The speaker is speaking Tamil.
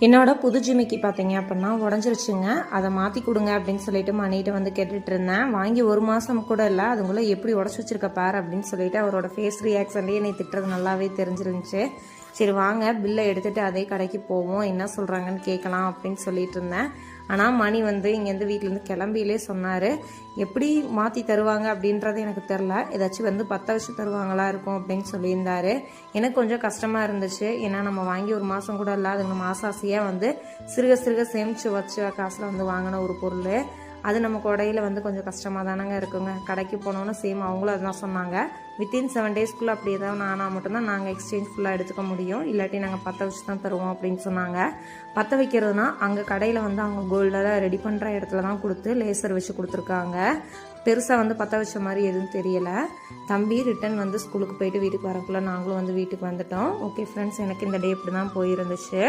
என்னோட புது ஜிமிக்கி பார்த்தீங்க அப்படின்னா உடஞ்சிருச்சுங்க. அதை மாற்றி கொடுங்க அப்படின்னு சொல்லிட்டு மணிகிட்ட வந்து கேட்டுட்டு இருந்தேன். வாங்கி 1 மாதம் கூட இல்லை, அதுக்குள்ளே எப்படி உடச்சி வச்சிருக்க பார் அப்படின்னு சொல்லிட்டு அவரோட ஃபேஸ் ரியாக்ஷன்லேயே என்னை திட்டுறது நல்லாவே தெரிஞ்சிருந்துச்சு. சரி வாங்க பில்லை எடுத்துகிட்டு அதே கடைக்கு போவோம், என்ன சொல்கிறாங்கன்னு கேட்கலாம் அப்படின்னு சொல்லிட்டு இருந்தேன். ஆனால் மணி வந்து இங்கேருந்து வீட்டிலேருந்து கிளம்பியிலே சொன்னார், எப்படி மாற்றி தருவாங்க அப்படின்றது எனக்கு தெரில, ஏதாச்சும் வந்து பற்ற வச்சு தருவாங்களா இருக்கும் அப்படின்னு சொல்லியிருந்தார். எனக்கு கொஞ்சம் கஷ்டமாக இருந்துச்சு. ஏன்னா நம்ம வாங்கி 1 மாதம் கூட இல்லை, அதுக்கு நம்ம ஆசாசியாக வந்து சிறுக சிறுக சேமித்து வச்ச காசில் வந்து வாங்கின ஒரு பொருள். அது நமக்கு உடையில வந்து கொஞ்சம் கஷ்டமாக தானங்க இருக்குங்க. கடைக்கு போனோன்னு சேம் அவங்களும் அதுதான் சொன்னாங்க. வித்தின் 7 டேஸ்க்குள்ளே அப்படி ஏதாவது ஆனால் மட்டும்தான் நாங்கள் எக்ஸ்சேஞ்ச் ஃபுல்லாக எடுத்துக்க முடியும், இல்லாட்டி நாங்கள் பற்ற வச்சு தான் தருவோம் அப்படின்னு சொன்னாங்க. பற்ற வைக்கிறதுனா அங்கே கடையில் வந்து அவங்க கோல்டில் ரெடி பண்ணுற இடத்துல தான் கொடுத்து லேசர் வச்சு கொடுத்துருக்காங்க. பெருசாக வந்து பற்ற வச்ச மாதிரி எதுவும் தெரியலை. தம்பி ரிட்டன் வந்து ஸ்கூலுக்கு போயிட்டு வீட்டுக்கு வரக்குள்ளே நாங்களும் வந்து வீட்டுக்கு வந்துட்டோம். ஓகே ஃப்ரெண்ட்ஸ், எனக்கு இந்த டே இப்படி தான் போயிருந்துச்சு.